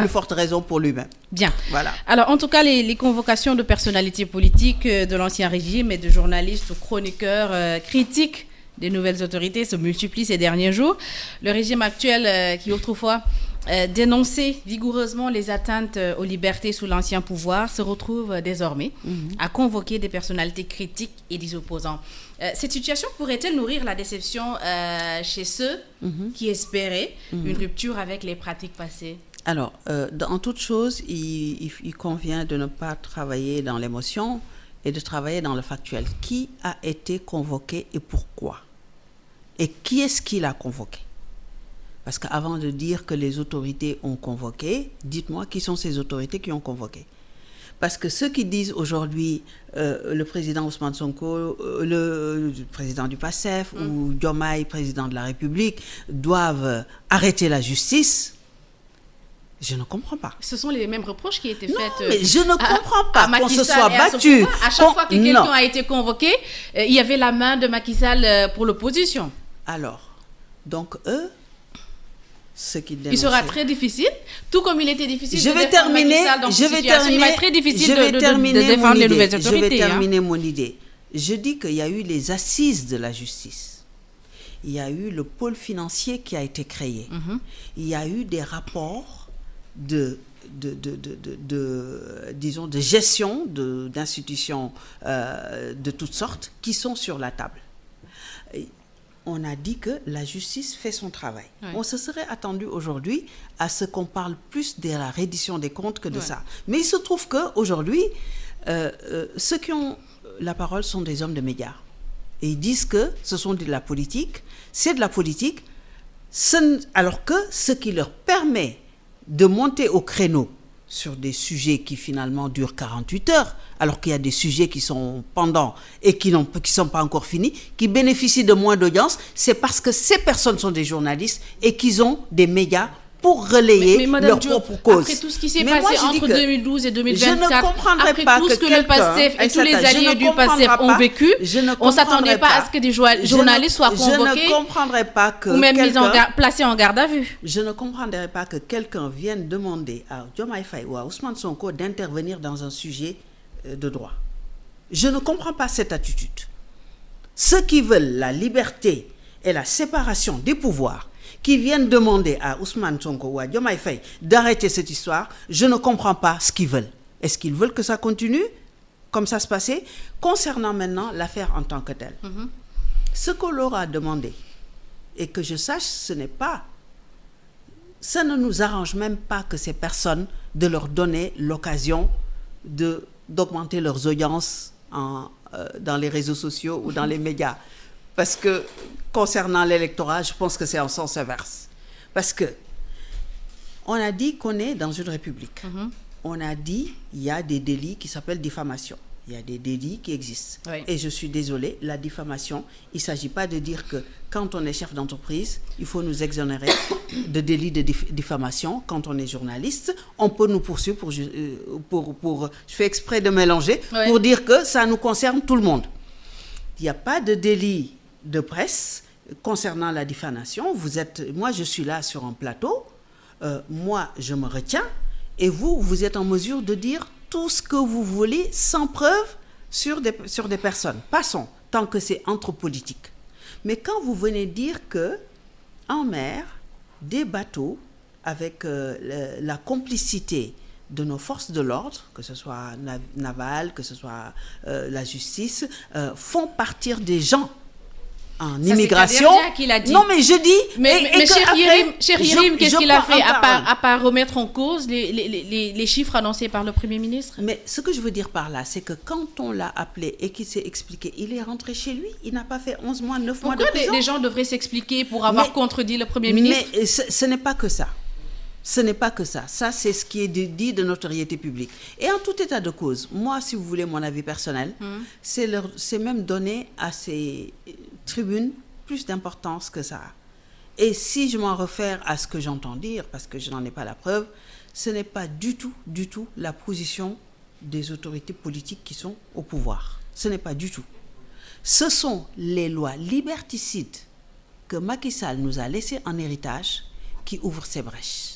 plus forte raison pour lui-même. Bien. Voilà. Alors, en tout cas, les convocations de personnalités politiques de l'ancien régime et de journalistes ou chroniqueurs critiques des nouvelles autorités se multiplient ces derniers jours. Le régime actuel, qui autrefois dénonçait vigoureusement les atteintes aux libertés sous l'ancien pouvoir, se retrouve désormais à convoquer des personnalités critiques et des opposants. Cette situation pourrait-elle nourrir la déception chez ceux qui espéraient une rupture avec les pratiques passées? Alors, en toute chose, il convient de ne pas travailler dans l'émotion et de travailler dans le factuel. Qui a été convoqué et pourquoi? Et qui est-ce qui l'a convoqué? Parce qu'avant de dire que les autorités ont convoqué, dites-moi qui sont ces autorités qui ont convoqué. Parce que ceux qui disent aujourd'hui le président Ousmane Sonko, le président du PASTEF ou Diomaye, président de la République, doivent arrêter la justice, je ne comprends pas. Ce sont les mêmes reproches qui étaient faits. Non, mais je ne comprends pas qu'on se soit battu. À chaque fois que quelqu'un a été convoqué, il y avait la main de Macky Sall pour l'opposition. Alors, donc eux, ce qui dénonçaient... Il sera très difficile, tout comme il était difficile de défendre Macky Sall dans cette situation. Il va être très difficile de défendre les nouvelles autorités. Je vais terminer mon idée. Je dis qu'il y a eu les assises de la justice. Il y a eu le pôle financier qui a été créé. Il y a eu des rapports disons, de gestion d'institutions de toutes sortes qui sont sur la table. On a dit que la justice fait son travail. Oui. On se serait attendu aujourd'hui à ce qu'on parle plus de la reddition des comptes que de ça. Mais il se trouve qu'aujourd'hui, ceux qui ont la parole sont des hommes de médias. Et ils disent que ce sont de la politique, c'est de la politique, alors que ce qui leur permet de monter au créneau sur des sujets qui finalement durent 48 heures, alors qu'il y a des sujets qui sont pendants et qui ne sont pas encore finis, qui bénéficient de moins d'audience, c'est parce que ces personnes sont des journalistes et qu'ils ont des médias pour relayer leur propre cause. Après tout ce qui s'est passé entre 2012 et 2024, après tout ce que le PASTEF et tous les alliés du PASTEF ont vécu, on ne s'attendait pas à ce que des journalistes soient convoqués ou même placés en garde à vue. Je ne comprendrais pas que quelqu'un vienne demander à Diomaye Faye ou à Ousmane Sonko d'intervenir dans un sujet de droit. Je ne comprends pas cette attitude. Ceux qui veulent la liberté et la séparation des pouvoirs, qui viennent demander à Ousmane Sonko ou à Diomaye Faye d'arrêter cette histoire, je ne comprends pas ce qu'ils veulent. Est-ce qu'ils veulent que ça continue comme ça se passait? Concernant maintenant l'affaire en tant que telle, ce qu'on leur a demandé, et que je sache, ça ne nous arrange même pas que ces personnes, de leur donner l'occasion d'augmenter leurs audiences dans les réseaux sociaux ou dans les médias. Parce que concernant l'électorat, je pense que c'est en sens inverse. Parce que on a dit qu'on est dans une république. On a dit qu'il y a des délits qui s'appellent diffamation. Il y a des délits qui existent. Oui. Et je suis désolée, la diffamation, il ne s'agit pas de dire que quand on est chef d'entreprise, il faut nous exonérer de délits de diffamation. Quand on est journaliste, on peut nous poursuivre je fais exprès de mélanger, pour dire que ça nous concerne tout le monde. Il n'y a pas de délit de presse concernant la diffamation. Moi, je suis là sur un plateau. Moi, je me retiens. Et vous êtes en mesure de dire tout ce que vous voulez sans preuve sur des personnes. Passons, tant que c'est entre politiques. Mais quand vous venez dire que en mer, des bateaux avec la complicité de nos forces de l'ordre, que ce soit navales, que ce soit la justice, font partir des gens en immigration. C'est l'a dit. Non, mais je dis... Mais cher Yérim, qu'est-ce qu'il a fait à part remettre en cause les chiffres annoncés par le Premier ministre? Mais ce que je veux dire par là, c'est que quand on l'a appelé et qu'il s'est expliqué, il est rentré chez lui, il n'a pas fait 11 mois, 9 mois de prison. Pourquoi les gens devraient s'expliquer pour avoir contredit le Premier ministre? Mais ce n'est pas que ça. Ce n'est pas que ça. Ça, c'est ce qui est dit de notoriété publique. Et en tout état de cause, moi, si vous voulez mon avis personnel, c'est même donner à ces tribunes plus d'importance que ça. Et si je m'en réfère à ce que j'entends dire, parce que je n'en ai pas la preuve, ce n'est pas du tout la position des autorités politiques qui sont au pouvoir. Ce n'est pas du tout. Ce sont les lois liberticides que Macky Sall nous a laissées en héritage qui ouvrent ces brèches.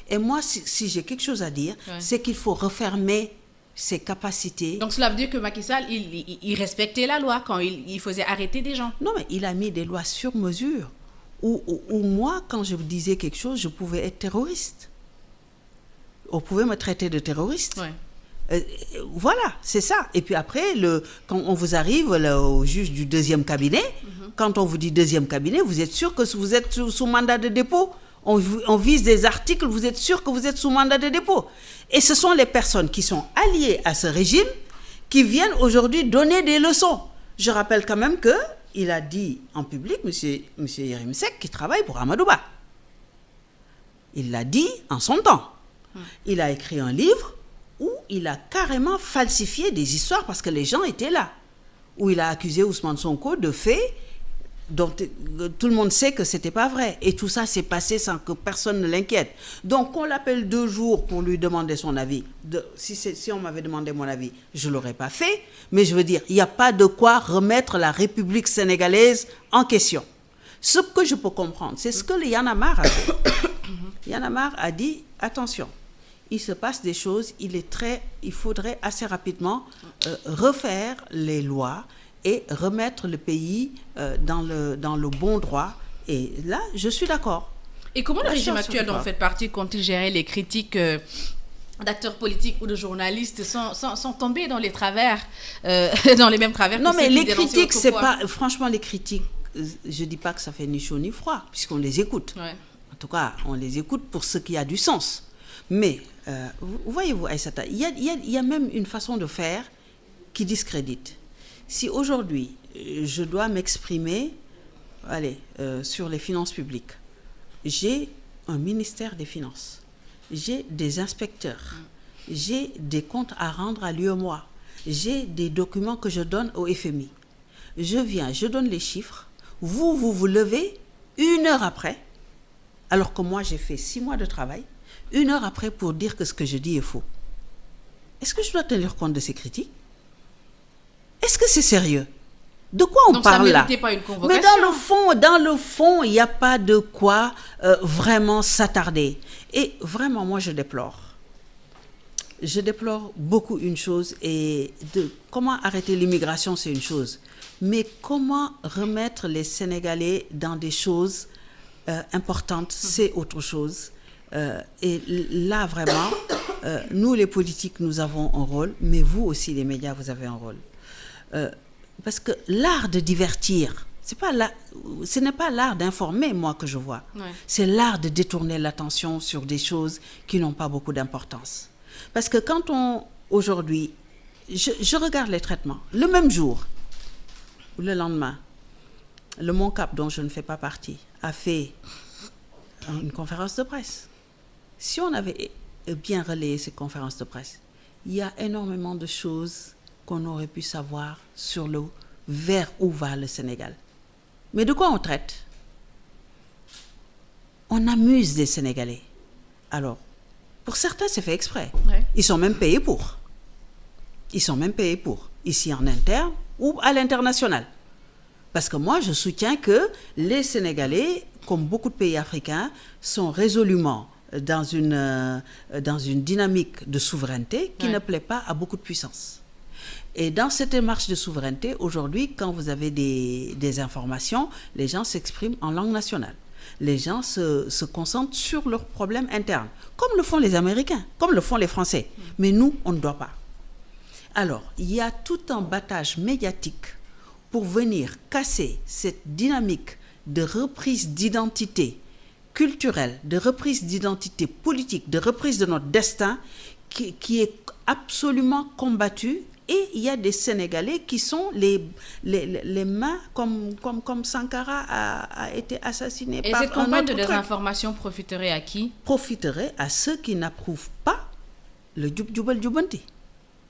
Et moi, si j'ai quelque chose à dire, c'est qu'il faut refermer ses capacités. Donc cela veut dire que Macky Sall, il respectait la loi quand il faisait arrêter des gens. Non, mais il a mis des lois sur mesure. Où moi, quand je disais quelque chose, je pouvais être terroriste. On pouvait me traiter de terroriste. Voilà, c'est ça. Et puis après, quand on vous arrive au juge du deuxième cabinet, quand on vous dit deuxième cabinet, vous êtes sûr que vous êtes sous mandat de dépôt. On vise des articles, vous êtes sûr que vous êtes sous mandat de dépôt. Et ce sont les personnes qui sont alliées à ce régime qui viennent aujourd'hui donner des leçons. Je rappelle quand même qu'il a dit en public, M. Yérim Seck, qui travaille pour Amadou Ba. Il l'a dit en son temps. Il a écrit un livre où il a carrément falsifié des histoires parce que les gens étaient là. Où il a accusé Ousmane Sonko de faits dont tout le monde sait que ce n'était pas vrai. Et tout ça s'est passé sans que personne ne l'inquiète. Donc, on l'appelle 2 jours pour lui demander son avis. Si on m'avait demandé mon avis, je ne l'aurais pas fait. Mais je veux dire, il n'y a pas de quoi remettre la République sénégalaise en question. Ce que je peux comprendre, c'est ce que le Y'en a marre a fait. Y'en a marre a dit, attention, il se passe des choses, il faudrait assez rapidement refaire les lois et remettre le pays dans le bon droit. Et là, je suis d'accord. Et comment le régime actuel dont vous faites partie compte-t-il gérer les critiques d'acteurs politiques ou de journalistes sans tomber dans les travers, dans les mêmes travers? Non, mais les critiques, c'est pas... Franchement, les critiques, je ne dis pas que ça fait ni chaud ni froid, puisqu'on les écoute. En tout cas, on les écoute pour ce qui a du sens. Mais, voyez-vous, Aïssata, il y a même une façon de faire qui discrédite. Si aujourd'hui, je dois m'exprimer sur les finances publiques, j'ai un ministère des Finances, j'ai des inspecteurs, j'ai des comptes à rendre à l'UEMOA, j'ai des documents que je donne au FMI. Je donne les chiffres, vous levez 1 heure après, alors que moi j'ai fait 6 mois de travail, 1 heure après pour dire que ce que je dis est faux. Est-ce que je dois tenir compte de ces critiques? Est-ce que c'est sérieux? De quoi on parle là? Pas une convocation. Mais dans le fond, il n'y a pas de quoi vraiment s'attarder. Et vraiment, moi, je déplore. Je déplore beaucoup une chose. Et comment arrêter l'immigration, c'est une chose. Mais comment remettre les Sénégalais dans des choses importantes, c'est autre chose. Et là, vraiment, nous, les politiques, nous avons un rôle. Mais vous aussi, les médias, vous avez un rôle. Parce que l'art de divertir, ce n'est pas l'art d'informer, moi, que je vois. C'est l'art de détourner l'attention sur des choses qui n'ont pas beaucoup d'importance. Parce que aujourd'hui, je regarde les traitements, le même jour ou le lendemain, le MONCAP, dont je ne fais pas partie, a fait une conférence de presse. Si on avait bien relayé ces conférences de presse, il y a énormément de choses qu'on aurait pu savoir sur vers où va le Sénégal. Mais de quoi on traite? On amuse les Sénégalais. Alors, pour certains, c'est fait exprès. Ils sont même payés pour. Ici en interne ou à l'international. Parce que moi, je soutiens que les Sénégalais, comme beaucoup de pays africains, sont résolument dans une dynamique de souveraineté qui ne plaît pas à beaucoup de puissances. Et dans cette démarche de souveraineté, aujourd'hui, quand vous avez des informations, les gens s'expriment en langue nationale. Les gens se concentrent sur leurs problèmes internes, comme le font les Américains, comme le font les Français. Mais nous, on ne doit pas. Alors, il y a tout un battage médiatique pour venir casser cette dynamique de reprise d'identité culturelle, de reprise d'identité politique, de reprise de notre destin qui est absolument combattue. Et il y a des Sénégalais qui sont les mains, comme Sankara a été assassiné par un autre. Et cette campagne de désinformation profiterait à qui? Profiterait à ceux qui n'approuvent pas le Djoubal Djoubanti.